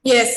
Yes.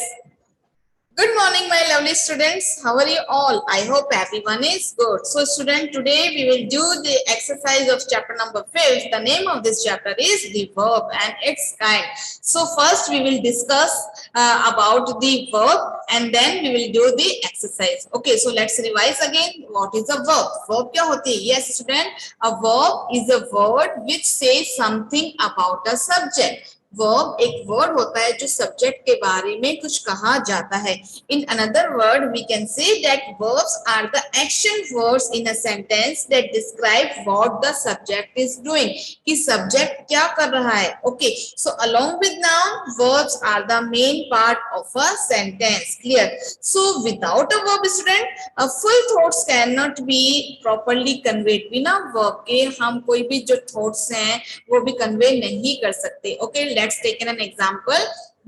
Good morning, my lovely students. How are you all? I hope everyone is good. So, student, today we will do the exercise of chapter number 5. The name of this chapter is the verb and its kind. So, first we will discuss about the verb and then we will do the exercise. Okay, so let's revise again. What is a verb? Verb क्या होती है? Yes, student. A verb is a word which says something about a subject. Verb एक word होता है जो subject के बारे में कुछ कहा जाता है. In another word, we can say that verbs are the action words in a sentence that describe what the subject is doing. कि subject क्या कर रहा है. Okay, so along with noun, verbs are the main part of a sentence. Clear? So without a verb, student, a full thoughts cannot be properly conveyed. बिना verb के हम कोई भी जो thoughts हैं वो भी convey नहीं कर सकते. Okay, let's take an example.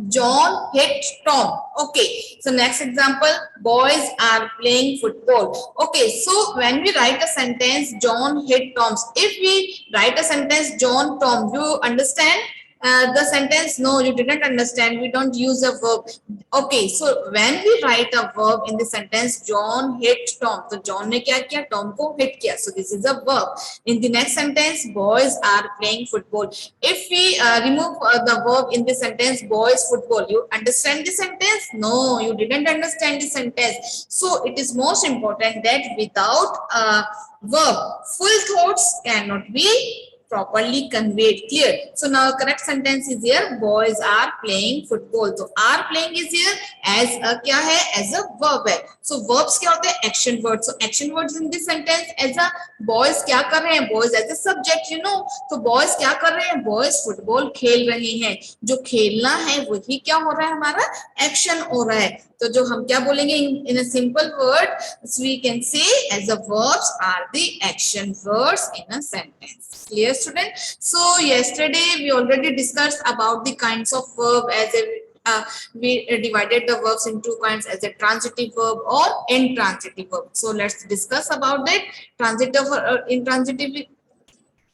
John hit Tom. Okay, so next example, boys are playing football. Okay, so when we write a sentence John hit Tom's, if we write a sentence John Tom, you understand the sentence? No, you didn't understand. We don't use a verb. Okay, so when we write a verb in the sentence John hit Tom, तो John ने क्या किया? Tom को hit किया. So this is a verb. In the next sentence, boys are playing football. If we remove the verb in the sentence boys football, you understand the sentence? No, you didn't understand the sentence. So it is most important that without a verb, full thoughts cannot be properly conveyed. Clear? So now correct sentence is here, boys are playing football. So are playing is here as a क्या है? As a verb है. So verbs क्या होते हैं? Action words. So action words in this sentence as a boys क्या कर रहे हैं? Boys as a subject, you know. तो boys क्या कर रहे हैं? Boys football खेल रहे हैं. जो खेलना है वही क्या हो रहा है? हमारा action हो रहा है. तो जो हम क्या बोलेंगे in a simple word, so we can say as the verbs are the action words in a sentence. Clear, student? So yesterday we already discussed about the kinds of verb as a we divided the verbs in two kinds as a transitive verb or intransitive verb. So let's discuss about that. Transitive or intransitive.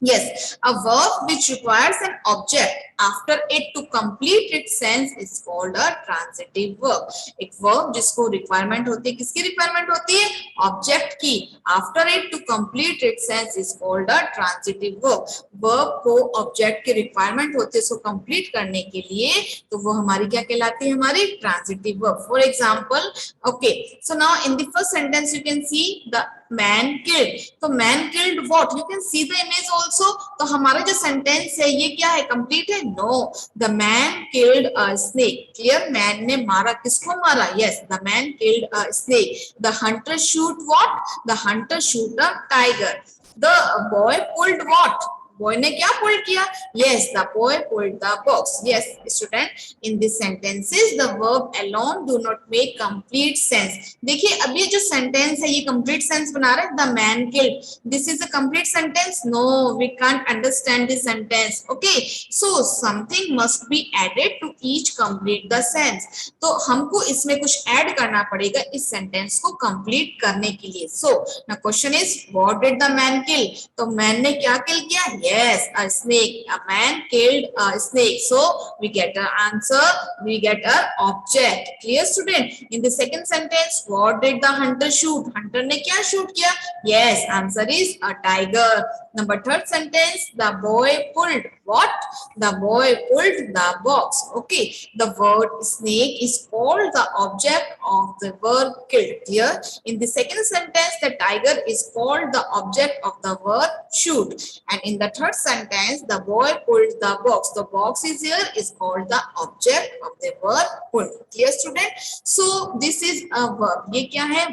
Yes, a verb which requires an object after it to complete its sense is called a transitive verb. एक verb जिसको requirement होती है, किसकी requirement होती है? Object की. After it to complete its sense is called a transitive verb. Verb को object की requirement होती है, इसको complete करने के लिए, तो वो हमारी क्या कहलाती है? हमारी transitive verb. For example, okay, so now in the first sentence you can see the man killed. तो man killed what? You can see the image also. तो हमारा जो sentence है ये क्या है? Complete है? No. The man killed a snake. Clear? Man ने मारा, किसको मारा? Yes, the man killed a snake. The hunter shoot what? The hunter shoot a tiger. The boy pulled what? Boy ने क्या pull किया? Yes, the boy pulled the box. Yes, student, in these sentences the verb alone do not make complete sense. देखिए अब ये जो sentence है ये complete sense बना रहा है. The man killed. This is a complete sentence? No, we can't understand this sentence. Okay, so something must be added to each complete the sense. तो हमको इसमें कुछ add करना पड़ेगा इस sentence को complete करने के लिए. So now question is, what did the man kill? तो man ने क्या kill किया? Yes, a snake. A man killed a snake. So we get an answer. We get an object. Clear, student? In the second sentence, what did the hunter shoot? Hunter ने क्या shoot किया? Yes, answer is a tiger. Number third sentence, the boy pulled what? The boy pulled the box. Okay, the word snake is called the object of the verb killed. Clear? In the second sentence, the tiger is called the object of the verb shoot. And in the third sentence, the boy pulled the box. The box is here is called the object of the verb pulled. Clear, student? So this is a verb. ये क्या है?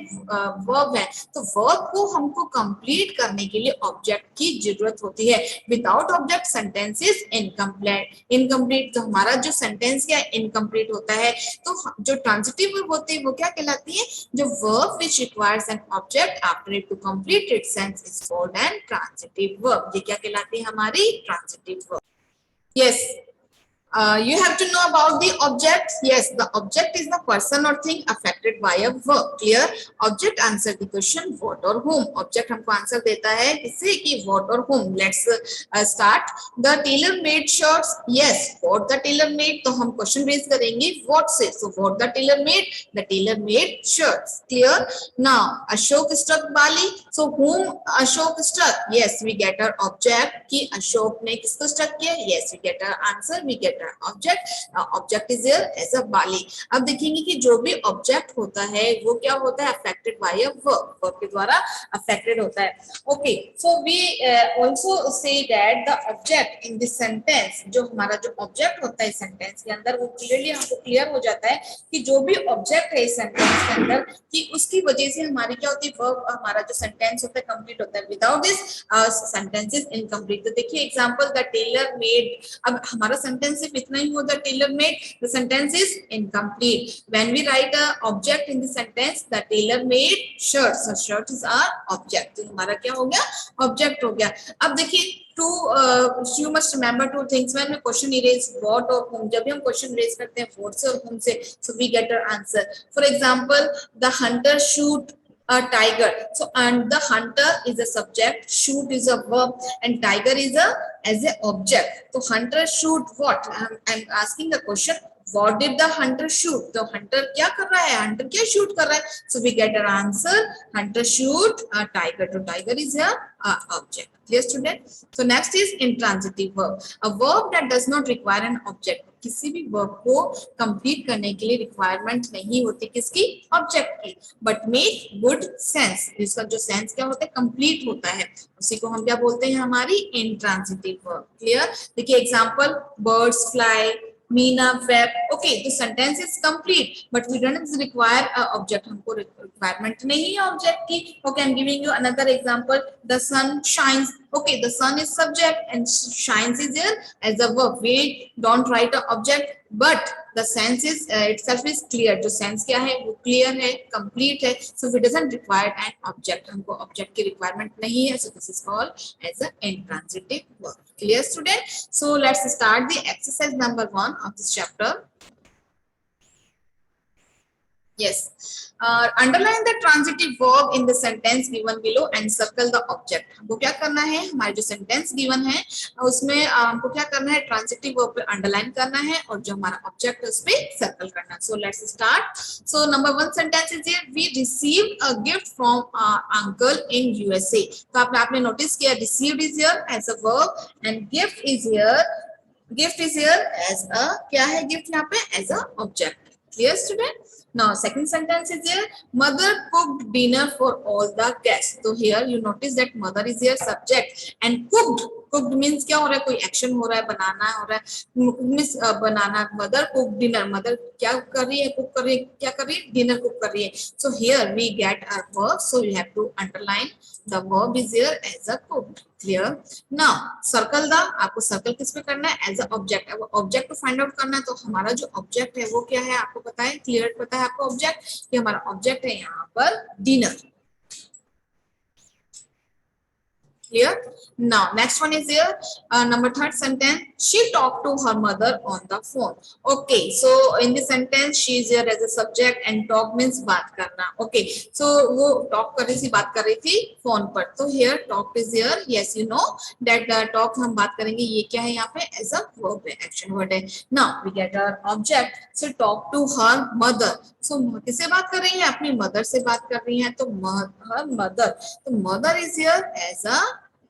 Verb है. तो verb को हमको complete करने के लिए object की जरूरत होती है. Without object sentence is incomplete. Incomplete तो हमारा जो sentence क्या incomplete होता है. तो जो transitive verb होती है वो क्या कहलाती है? जो verb which requires an object after it to complete its sense is called an transitive verb. ये क्या कहलाती है? हमारी transitive verb. Yes. You have to know about the object. Yes, the object is the person or thing affected by a verb. Clear? Object answer the question what or whom. Object हमको answer देता है किससे कि what or whom. Let's start. The tailor made shirts. Yes, what the tailor made. तो हम question raise करेंगे what से. So what the tailor made? The tailor made shirts. Clear? Now Ashok struck Bali. So whom Ashok struck? Yes, we get our object कि अशोक ने किसको struck किया. Yes, we get our answer. We get our object. Object is here as a Bali. अब देखेंगे कि जो भी object होता है वो क्या होता है affected by a verb. Verb के द्वारा affected होता है. Okay, so we also say that the object in this sentence, जो हमारा जो object होता है इस sentence के अंदर वो clearly हमको clear हो जाता है कि जो भी object है इस sentence के अंदर कि उसकी वजह से हमारी क्या होती है verb हमारा जो sentence होता है complete होता है. Without this sentence is incomplete. तो देखिए example the tailor made. अब हमारा sentence सिर्फ इतना ही हो the tailor made, the sentence is incomplete. When we write a object in the sentence, the tailor made shirts. So shirt is our object. तो हमारा क्या हो गया object हो गया. अब देखिए you must remember two things when we question erase what or whom. जब भी हम question raise करते हैं what से और whom से, so we get our answer. For example, the hunter shoot a tiger. So and the hunter is a subject, shoot is a verb, and tiger is a as a object. So hunter shoot what? I'm asking the question. What did the hunter shoot? तो hunter क्या कर रहा है? Hunter क्या shoot कर रहा है? So we get our answer. Hunter shoot a tiger. तो tiger is a object. Clear student? So next is intransitive verb. A verb that does not require an object. किसी भी वर्ब को complete करने के लिए रिक्वायरमेंट नहीं होती किसकी ऑब्जेक्ट की बट मेक गुड सेंस जिसका जो सेंस क्या होता है कंप्लीट होता है उसी को हम क्या बोलते हैं हमारी इंट्रांजिटिव वर्ब. क्लियर? देखिए example birds fly Meena wept. Okay, the sentence is complete, but we don't require a object. हमको requirement नहीं है object की. Okay, I'm giving you another example. The sun shines. Okay, the sun is subject and shines is here as a verb. We don't write a object, but the sense is itself is clear. जो sense क्या है वो clear है, complete है. So it doesn't require an object. हमको object की requirement नहीं है. So this is called as an intransitive verb. Clear student? So let's start the exercise number 1 of this chapter. Yes. Underline the transitive verb in the sentence given below and circle the object. हमको क्या करना है हमारे जो sentence given है उसमें हमको क्या करना है transitive verb पे underline करना है और जो हमारा object है उस पे circle करना है. So let's start. So number 1 sentence is here. We received a gift from our uncle in USA. तो आपने notice किया received is here as a verb and gift is here. Gift is here as a क्या है gift यहाँ पे as a object. Clear student? Now second sentence is here. Mother cooked dinner for all the guests. So here you notice that mother is here subject and cooked. Cooked means क्या हो रहा है कोई action हो रहा है बनाना हो रहा है means बनाना. Mother cooked dinner. Mother क्या कर रही है cook कर रही है क्या कर रही है dinner cook कर रही है. So here we get our verb. So you have to underline the verb is here as a cooked. Clear? Now circle the आपको circle किस पे करना है as a object. अब object को find out करना है तो हमारा जो object है वो क्या है आपको पता है clear पता है आपको object कि हमारा object है यहाँ पर dinner. Clear? Now next one is here number 3rd sentence. She talked to her mother on the phone. Okay, so in this sentence she is here as a subject and talk means बात करना. Okay, so वो talk कर रही थी बात कर रही थी phone पर. तो here talk is here. Yes, you know that talk हम बात करेंगे ये क्या है यहाँ पे as a verb है action word है. Now we get our object. So talk to her mother. So किससे बात कर रही है अपनी mother से बात कर रही है तो her mother. तो mother is here as a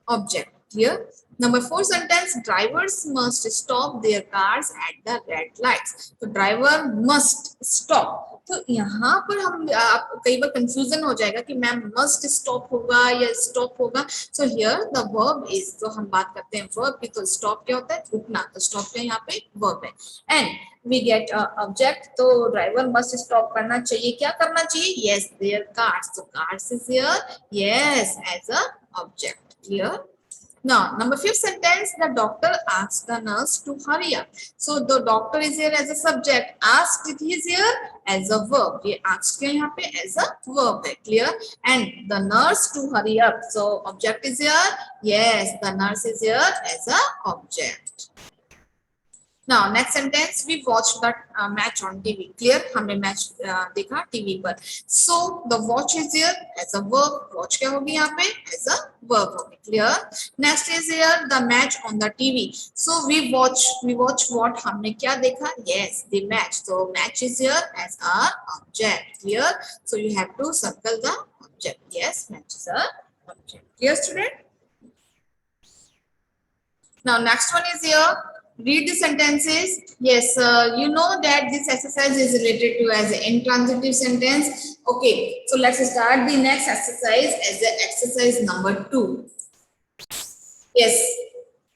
object. Clear? Number 4 sentence. Drivers must stop their cars at the red lights. तो driver must stop. तो यहाँ पर हम कई बार confusion हो जाएगा कि मैम must stop होगा या stop होगा. So here the verb is तो हम बात करते हैं verb की तो stop क्या होता है रुकना. तो stop क्या यहाँ पे verb है. And we get object. तो driver must stop करना चाहिए क्या करना चाहिए. Yes, their cars. So cars is here. Yes, as a object. Clear? Now, number 5th sentence, the doctor asked the nurse to hurry up. So, the doctor is here as a subject. Asked is here as a verb. ये asked क्या यहाँ पे as a verb है. Clear? And the nurse to hurry up. So, object is here. Yes, the nurse is here as a object. Now next sentence, we watched that match on TV. Clear? हमने match देखा TV पर. So the watch is here as a verb. Watch क्या होगी यहाँ पे? As a verb होगी. Clear? Next is here the match on the TV. So we watch what? हमने क्या देखा? Yes, the match. So match is here as a object. Clear? So you have to circle the object. Yes, match is a object. Clear, student? Now next one is here. Read the sentences. Yes, you know that this exercise is related to as an intransitive sentence. Okay, so let's start the next exercise as the exercise number 2. Yes,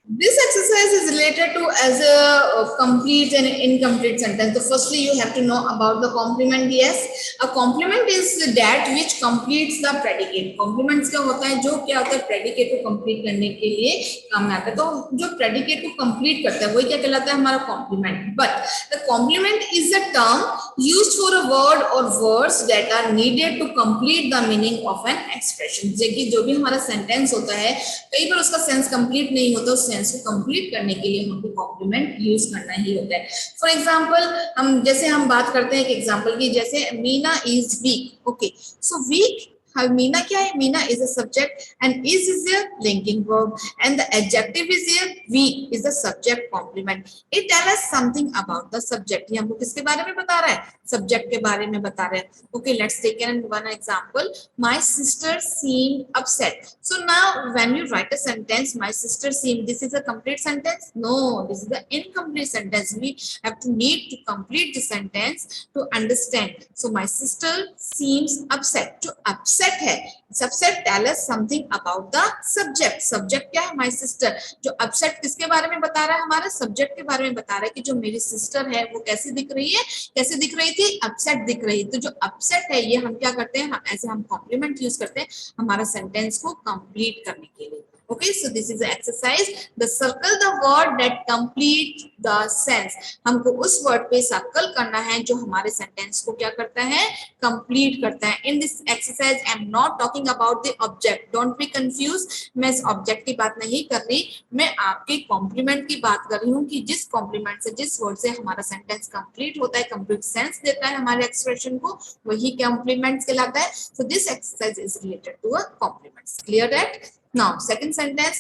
this exercise is related to as a complete and incomplete sentence. So firstly, you have to know about the complement. Yes, a complement is that which completes the predicate. Complements क्या होता है? जो क्या होता है? Predicate को complete करने के लिए काम में आता है. तो जो predicate को complete करता है वही क्या कहलाता है? हमारा complement. But the complement is a term used for a word or words that are needed to complete the meaning of an expression. जैसे जो भी हमारा sentence होता है, कई बार उसका सेंस कंप्लीट नहीं होता, उस सेंस को कंप्लीट करने के लिए हमको कॉम्प्लीमेंट यूज करना ही होता है. फॉर एग्जांपल हम बात करते हैं एक एग्जांपल की, जैसे Meena is weak. Okay, so weak, Meena क्या है? Meena is a subject and is a linking verb and the adjective is here weak is the subject complement. It tells us something about the subject. ये हमको किसके बारे में बता रहा है? सब्जेक्ट के बारे में बता रहा है. Okay, let's take one example. My sister seemed upset. So now when you write a sentence, my sister seemed, this is a complete sentence? No, this is the incomplete sentence. We have to need to complete the sentence to understand. So my sister seems upset. To upset है, upset tell us something about the subject. Subject क्या है? My sister. जो upset किसके बारे में बता रहा है? हमारे subject के बारे में बता रहा है कि जो मेरी sister है वो कैसी दिख रही है, कैसे दिख रही थी? upset दिख रही. तो जो upset है ये हम क्या करते हैं? ऐसे हम complement यूज करते हैं हमारा sentence को complete करने के लिए. Okay, so this is the exercise. The circle the word that complete the sense. हमको उस word पे circle करना है जो हमारे sentence को क्या करता है? Complete करता है. In this exercise, I am not talking about the object. Don't be confused. मैं इस object की बात नहीं कर रही, मैं आपके complement की बात कर रही हूँ कि जिस complement से, जिस word से हमारा sentence complete होता है, complete sense देता है हमारे expression को, वही complements कहलाता है. So this exercise is related to a complements. Clear that? Now second sentence,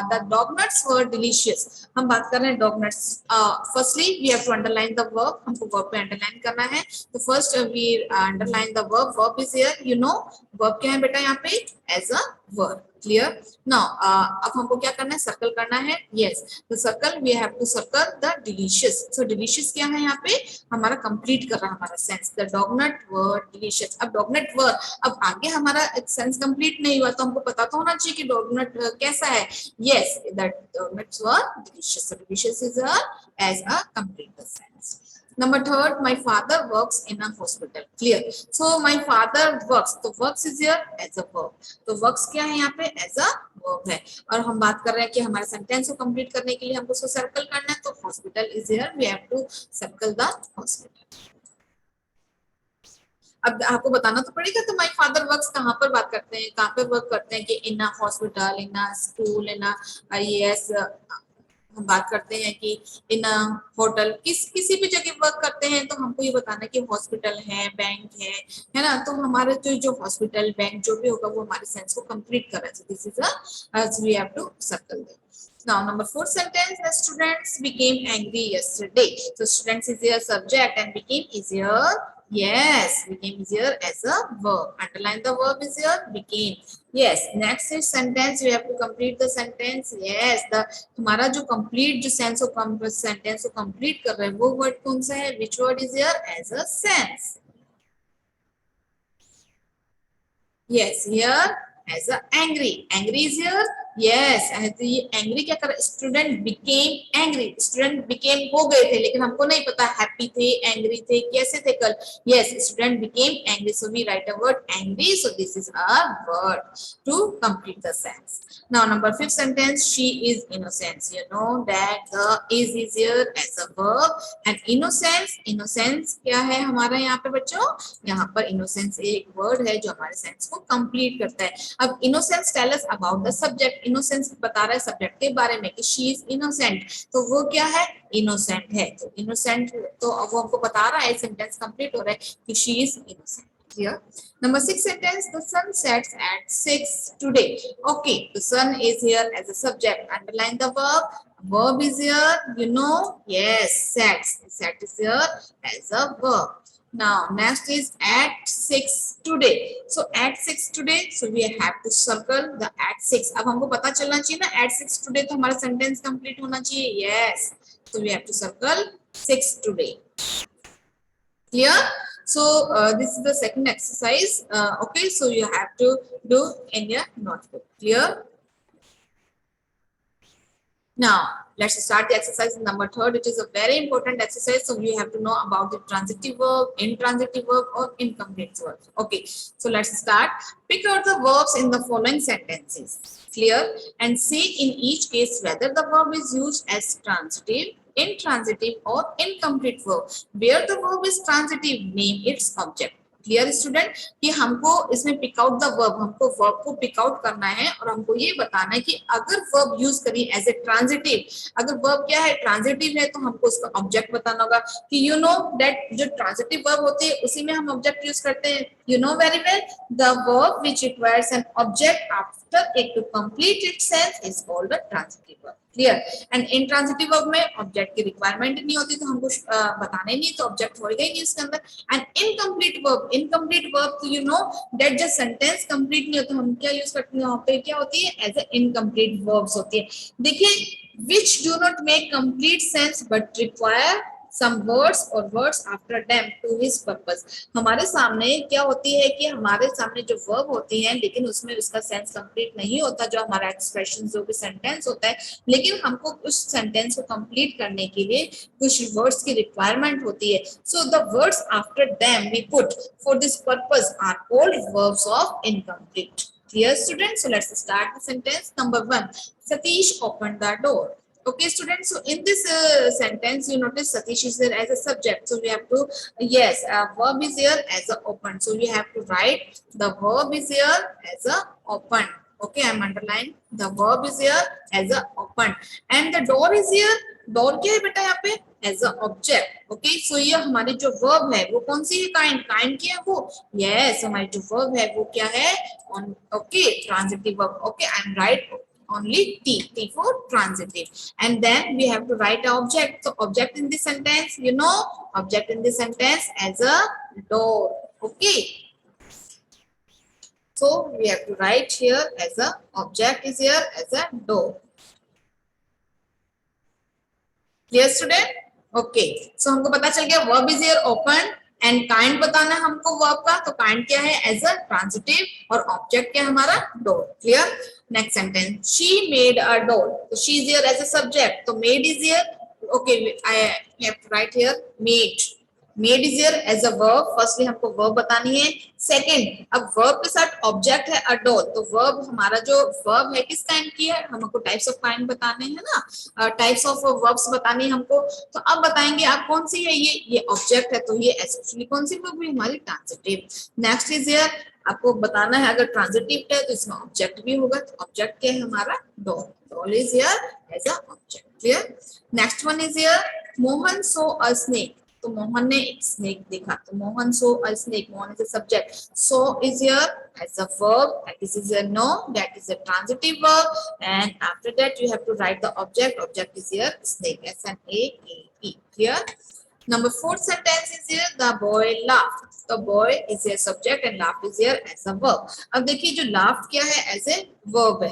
the dog nuts were delicious. हम बात कर रहे हैं dog nuts. Firstly we have to underline the verb. हमको verb पे underline करना है. So first we underline the verb. Verb is here. You know verb क्या है बेटा यहाँ पे? As a verb. Clear? Now अब हमको क्या करना है? Circle करना है. Yes, the circle we have to circle the delicious. So delicious क्या है यहाँ पे? हमारा complete कर रहा है हमारा sense. The dog nut were delicious. अब dog nut were, अब आगे हमारा sense complete नहीं हुआ तो हमको पता तो होना चाहिए कि dog nut कैसा है. Yes, that dog nuts were delicious. So delicious is as a complete the sense. Number third, my father works in a hospital. Clear? So my father works. तो works is here as a verb. तो works क्या है यहाँ पे? As a verb है. और हम बात कर रहे हैं कि हमारे सेंटेंस को कंप्लीट करने के लिए हमको उसको सर्कल करना है. तो hospital is here. We have to circle the hospital. अब आपको बताना तो पड़ेगा. तो माय फादर वर्क्स कहाँ पर बात करते हैं? कहाँ पे वर्क करते हैं? कि in a hospital, in a school, in a IAS. हम बात करते हैं कि इन अ होटल, किसी भी जगह वर्क करते हैं. तो हमको ये बताना कि हॉस्पिटल है, बैंक है ना. तो हमारे जो हॉस्पिटल, बैंक जो भी होगा वो हमारे सेंस को कंप्लीट कर रहा है. This is a we have to circle that. Now number 4 sentence, the students became angry yesterday. So students is here subject and became is here. Yes, became is here as a verb. Underline the verb is here, became. Yes, next is sentence. We have to complete the sentence. Yes, the हमारा जो complete जो sense of sentence को complete कर रहे हैं वो word कौन सा है? Which word is here as a sense? Yes, here as a angry. Angry is here. Yes, angry क्या कर? Student became angry. Student became हो गए थे लेकिन हमको नहीं पता happy थे, angry थे, कैसे थे कल. Yes, student became angry. So we write a word angry. So this is a word to complete the sense. Now number 5th sentence, she is innocent. You know that the is here as a verb and innocence क्या है हमारा यहाँ पे बच्चों? यहाँ पर innocence एक word है जो हमारे sense को complete करता है. अब innocence tell us about the subject. Innocence बता रहा है सब्जेक्ट के बारे में कि शी इज इनोसेंट, तो वो क्या है, इनोसेंट है। तो इनोसेंट तो अब वो हमको बता रहा है, सेंटेंस कंप्लीट हो रहा है कि she is innocent. Clear? Number 6 sentence, the sun sets at 6 today. Okay, the sun is here as a subject. Underline the verb. Verb is here, you know. Yes, sets. Set is here as a verb. Now next is at 6 today. So at 6 today, so we have to circle the at 6. अब हमको पता चलना चाहिए ना at 6 today, तो हमारा sentence complete होना चाहिए. Yes, so we have to circle 6 today. Clear? So this is the second exercise. Okay, so you have to do in your notebook. Clear? Now let's start the exercise number 3. It is a very important exercise, so you have to know about the transitive verb, intransitive verb, or incomplete verb. Okay, so let's start. Pick out the verbs in the following sentences. Clear? And see in each case whether the verb is used as transitive, intransitive, or incomplete verb. Where the verb is transitive, name its object. Clear student कि हमको इसमें pick out the verb, हमको verb को pick out करना है और हमको ये बताना है कि अगर वर्ब यूज करी एज ए ट्रांजिटिव, अगर वर्ब क्या है, ट्रांजिटिव है, तो हमको उसका ऑब्जेक्ट बताना होगा कि यू नो दैट जो ट्रांजिटिव वर्ब होती है उसी में हम ऑब्जेक्ट यूज करते हैं. You know very well the verb which requires an object after it to complete its sense is called a transitive verb. Clear? And intransitive verb में object की रिक्वायरमेंट नहीं होती, तो हमको बताने नहीं, तो ऑब्जेक्ट होगा ही नहीं इसके अंदर. एंड इनकम्प्लीट वर्ब तो यू नो दैट जब सेंटेंस कंप्लीट नहीं होता, हम क्या यूज करते हैं वहां पे, क्या होती है, एज ए इनकम्प्लीट वर्ब्स होती है. देखिए, which do not make complete sense but require some words or words after them to his purpose. हमारे सामने क्या होती है कि हमारे सामने जो वर्ब होती हैं, लेकिन उसमें उसका सेंस कंप्लीट नहीं होता, जो हमारा एक्सप्रेशन जो भी सेंटेंस होता है, लेकिन हमको उस सेंटेंस को कंप्लीट करने के लिए कुछ वर्ड्स की रिक्वायरमेंट होती है. So the words after them we put for this purpose are called verbs of incomplete. Clear, students? So let's start the sentence. Number 1, Satish opened the door. Okay, students, so in this sentence you notice Satish is there as a subject, so we have to, yes, verb is here as a open, so we have to write the verb is here as a open. Okay, I'm underlining the verb is here as a open, and the door is here. door क्या है बेटा यहाँ पे, as a object. Okay, so ये हमारी जो verb है वो कौन सी है, kind क्या है वो, yes, हमारी जो verb है वो क्या है, on. Okay, transitive verb. Okay, I'm right, only T for transitive. And then we have to write an object. So object in this sentence, you know, object in this sentence as a door. Okay, so we have to write here as a object is here as a door. Clear, student? Okay, so हमको पता चल गया verb is here open and kind बताना है हमको verb का, तो kind क्या है, as a transitive, और object क्या है हमारा, door. Clear? Next sentence, she made a doll. So she is here as a subject, so made is here. Okay, I have to write here made. Made is here as a verb. Firstly हमको verb बतानी है. Second, अब verb के साथ object है a doll, तो verb हमारा जो verb है किस kind की है, हमको types of kind बताने हैं ना, types of verbs बताने हैं हमको. तो अब बताएंगे आप कौन सी है, ये object है, तो ये essentially कौन सी verb है, हमारी transitive. Next is here, आपको बताना है अगर ट्रांजिटिव है तो इसमें ऑब्जेक्ट भी होगा, तो ऑब्जेक्ट क्या है हमारा, doll. Doll is here as a object. Clear? Next one is here, Mohan saw a snake. तो मोहन ने एक स्नेक देखा, तो Mohan saw a snake, Mohan is a subject, so is here as a verb, this is a no, that is a transitive verb, and after that you have to write the object. Object is here snake, SNAKE. Clear? Number 4 sentence is here, the boy laughed. The boy is here subject and laughed is here as a verb. अब देखिए जो laughed क्या है, as a verb है.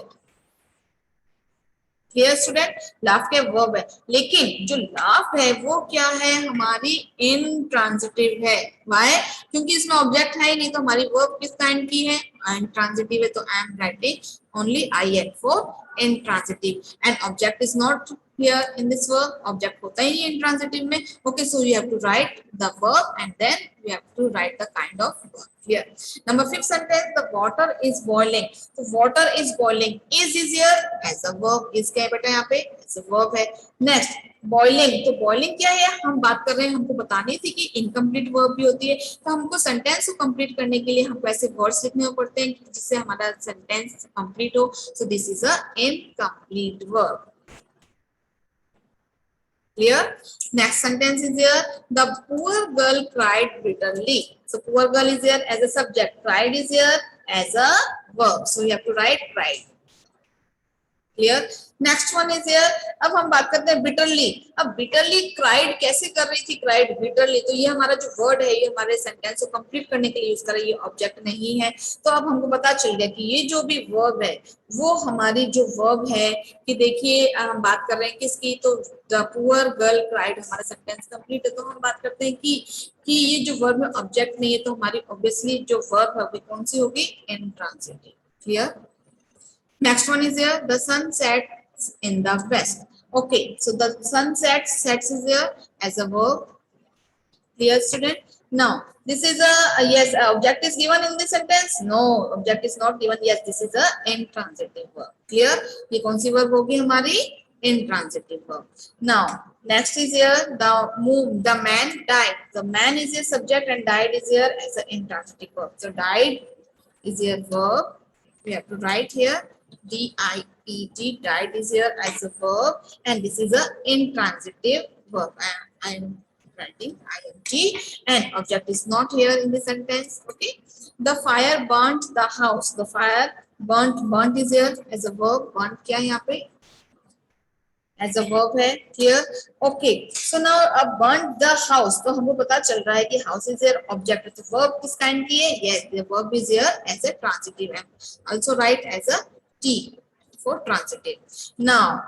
Clear, student? laugh क्या verb है, लेकिन जो laugh है वो क्या है, हमारी intransitive है. Why? क्योंकि इसमें object है ही नहीं, तो हमारी verb किस kind की है, intransitive है, तो I am writing only IN for intransitive, and object is not here in this verb. Object होता ही नहीं intransitive में. Okay, so you have to write the verb and then we have to write the kind of verb. Clear? Number 5th sentence, the water is boiling. So water is boiling, is here as a verb. is क्या है बेटा यहाँ पे as a verb है. Next, boiling. तो boiling क्या है, हम बात कर रहे हैं, हमको बतानी थी कि इनकम्प्लीट वर्ब भी होती है. तो हमको सेंटेंस को कंप्लीट करने के लिए हमको ऐसे वर्ड्स लिखने पड़ते हैं जिससे हमारा सेंटेंस कंप्लीट हो. So this is a incomplete verb. Clear? Next sentence is here. The poor girl cried bitterly. So poor girl is here as a subject. Cried is here as a verb. So you have to write cried. Clear? Next one is here. अब हम बात करते हैं bitterly. अब bitterly cried कैसे कर रही थी? cried bitterly. तो ये हमारा जो word है ये हमारे sentence को complete करने के लिए यूज कर रही है, ये object नहीं है. तो अब हमको पता चल गया कि ये जो भी verb है वो हमारी जो verb है कि देखिए हम बात कर रहे हैं किसकी, तो the poor girl cried हमारा sentence complete है. तो हम बात करते हैं कि ये जो verb में object नहीं है तो हमारी obviously जो verb है वो कौन सी होगी? Intransitive. Clear? Next one is here. The sun sets in the west. Okay, so the sun sets is here as a verb. Clear, student? Now, this is a yes. Object is given in this sentence. No, object is not given. Yes, this is a intransitive verb. Clear? ये कौन सी verb होगी हमारी? Intransitive verb. Now, next is here. The man died. The man is here subject and died is here as an intransitive verb. So died is here verb. We have to write here. D-I-E-D, died is here as a verb and this is a intransitive verb. I am writing ing and object is not here in the sentence. Okay. The fire burnt the house. The fire burnt is here as a verb. Burnt क्या है यहाँ पे? As a verb है. Clear? Okay. So now burnt the house. तो हमको पता चल रहा है कि house is here object. तो verb किस kind की है? Yes, the verb is here as a transitive and also write as a T for transitive. Now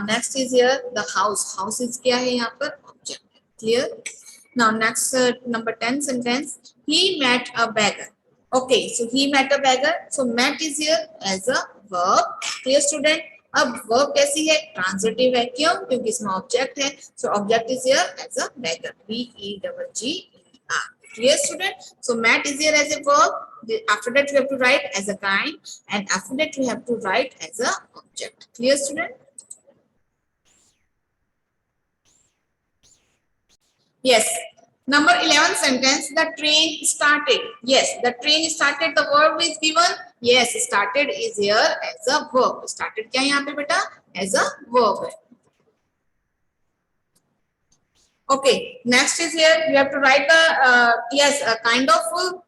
next is here the house. House is क्या है यहाँ पर? Object. Clear? Now next number 10 sentence. He met a beggar. Okay, so he met a beggar. So met is here as a verb. Clear, student? अब verb कैसी है? Transitive है. क्यों? क्योंकि इसमें object है. So object is here as a beggar. B-E-G-G-E-R. Clear, student? So met is here as a verb. After that we have to write as a kind and after that we have to write as a object. Clear, student? Yes. Number 11 sentence, the train started. Yes, the train started, the verb is given. Yes, started is here as a verb. Started क्या यहाँ पे बेटा? As a verb है. Okay, next is here you have to write the yes a kind of verb.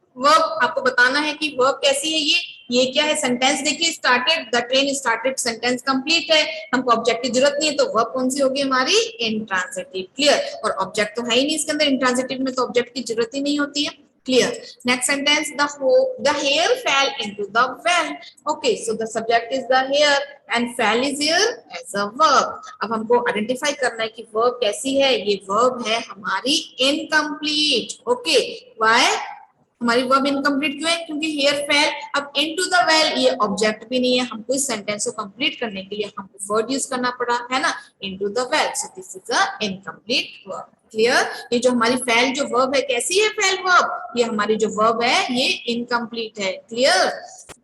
आपको बताना है कि verb कैसी है ये क्या है? सेंटेंस देखिए, started, the train started, sentence complete है, हमको ऑब्जेक्ट की जरूरत नहीं है, तो वर्ब कौन सी होगी हमारी? इंट्रांजिटिव. क्लियर? और ऑब्जेक्ट तो है ही नहीं इसके अंदर, इंट्रांजिटिव में तो ऑब्जेक्ट की जरूरत ही नहीं होती है. Clear? Next sentence, the hair fell into the well. Okay, so the subject is the hair and fell is here as a verb. अब हमको आइडेंटिफाई करना है कि वर्ब कैसी है. ये वर्ब है हमारी इनकम्प्लीट. ओके, व्हाई हमारी वर्ब इनकम्प्लीट क्यों है? क्योंकि हेयर फेल. अब इनटू द वेल ये ऑब्जेक्ट भी नहीं है, हमको इस सेंटेंस को कंप्लीट करने के लिए हमको वर्ड यूज करना पड़ा है ना, into the well. So this is a incomplete verb. Clear? ये जो हमारी फेल जो वर्ब है कैसी है? Fail verb. ये हमारी जो वर्ब है ये इनकम्प्लीट है. क्लियर?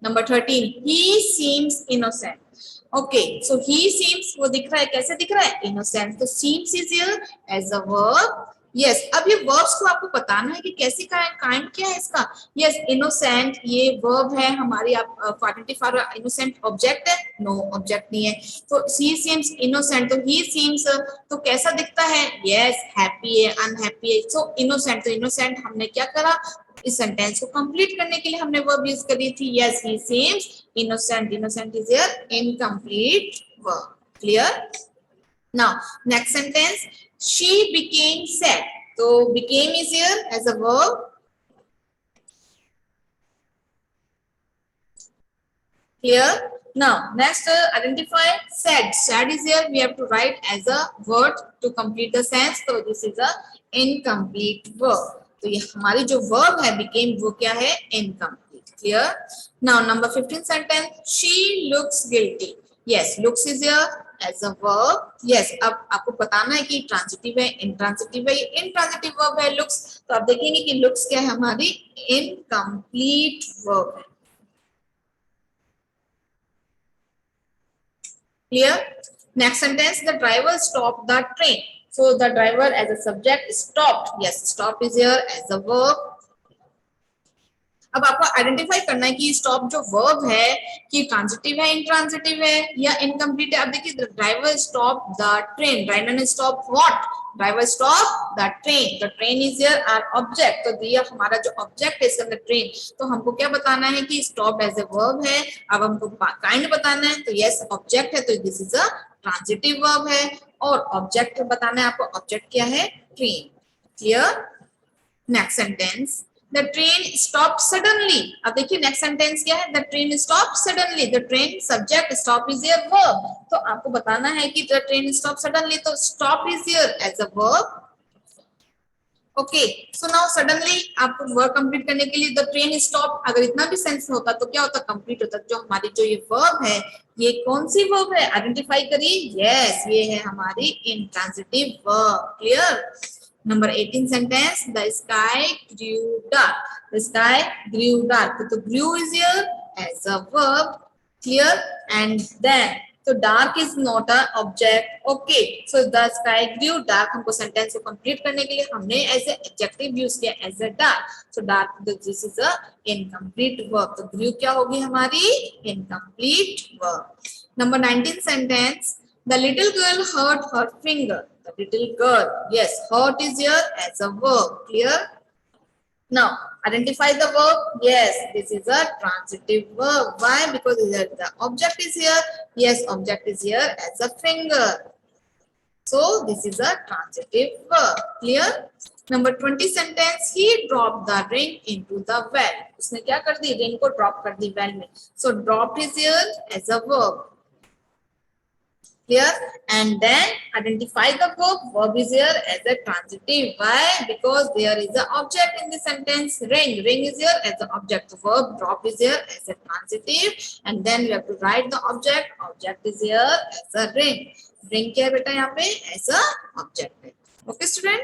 नंबर 13, ही सीम्स इनोसेंट. ओके, सो ही सीम्स वो दिख रहा है, कैसे दिख रहा है? इनोसेंट. तो seems is here as a verb. Yes, अब ये वर्ब्स को आपको बताना है कि कैसी काइंड क्या है इसका. यस, इनोसेंट ये वर्ब है हमारी. आप आइडेंटिफाई, इनोसेंट ऑब्जेक्ट है? नो, ऑब्जेक्ट नहीं है. तो ही सीम्स इनोसेंट, तो ही सीम्स तो कैसा दिखता है? यस, हैप्पी है, अनहैप्पी है. सो इनोसेंट, तो इनोसेंट हमने क्या करा? इस सेंटेंस को कंप्लीट करने के लिए हमने वर्ब यूज करी थी. Yes, he seems innocent. Innocent is here incomplete verb. Clear? Now next sentence, she became sad. So became is here as a verb. Clear? Now next identify sad. Sad is here, we have to write as a word to complete the sentence. So this is a incomplete verb. तो ये हमारी जो verb है became वो क्या है? Incomplete. Clear? Now number 15 sentence, she looks guilty. Yes, looks is here as a verb. Yes, अब आपको बताना है कि ट्रांजिटिव है, इंट्रांजिटिव है, इंट्रांजिटिव वर्ब है looks. तो आप देखेंगे कि looks क्या है हमारी इनकम्प्लीट वर्ब है. Clear? Next sentence, the driver stopped the train. So the driver as a subject stopped. Yes, stop is here as a verb. अब आपको आइडेंटिफाई करना है कि स्टॉप जो वर्ब है कि ट्रांजिटिव है, इंट्रांजिटिव है या इनकम्प्लीट है. अब देखिए driver stop the train. Driver ने stop what? Driver stop the train. The train is here our object. तो ये हमारा जो ऑब्जेक्ट है इसके अंदर ट्रेन. तो हमको क्या बताना है कि स्टॉप एज ए वर्ब है. अब हमको काइंड बताना है. तो यस ऑब्जेक्ट है तो this is a transitive verb है. और ऑब्जेक्ट बताना है आपको. ऑब्जेक्ट क्या है? Train. Clear? Next sentence, the train stopped suddenly. अब देखिए नेक्स्ट सेंटेंस क्या है? the train stopped suddenly. the train subject stop is here verb. तो आपको बताना है कि the train stopped suddenly. तो stop is here as a verb. Okay, so now suddenly आपको वर्ब कंप्लीट करने के लिए the train stopped अगर इतना भी सेंस होता तो क्या होता? कंप्लीट होता. जो हमारी जो ये वर्ब है ये कौन सी वर्ब है? आइडेंटिफाई करिए. यस ये है हमारी intransitive verb. Clear? Number 18 sentence, the sky grew dark. The sky grew dark. So grew is here as a verb. Clear? And then so dark is not an object. Okay, so the sky grew dark. हमको sentence को complete करने के लिए हमने as a adjective use किया as a dark. So dark this is a incomplete verb. तो grew क्या होगी हमारी? Incomplete verb. Number 19 sentence, the little girl hurt her finger. The little girl, yes, hurt is here as a verb. Clear? Now identify the verb. Yes, this is a transitive verb. Why? Because the object is here. Yes, object is here as a finger. So this is a transitive verb. Clear? Number 20 sentence, he dropped the ring into the well. उसने क्या कर दी? ring को drop कर दी well में. So dropped is here as a verb. Clear? And then identify the verb. Verb is here as a transitive. Why? Because there is an object in the sentence. Ring. Ring is here as an object. The verb drop is here as a transitive. And then we have to write the object. Object is here as a ring. Ring क्या है बेटा यहाँ पे? As a object. Okay, student?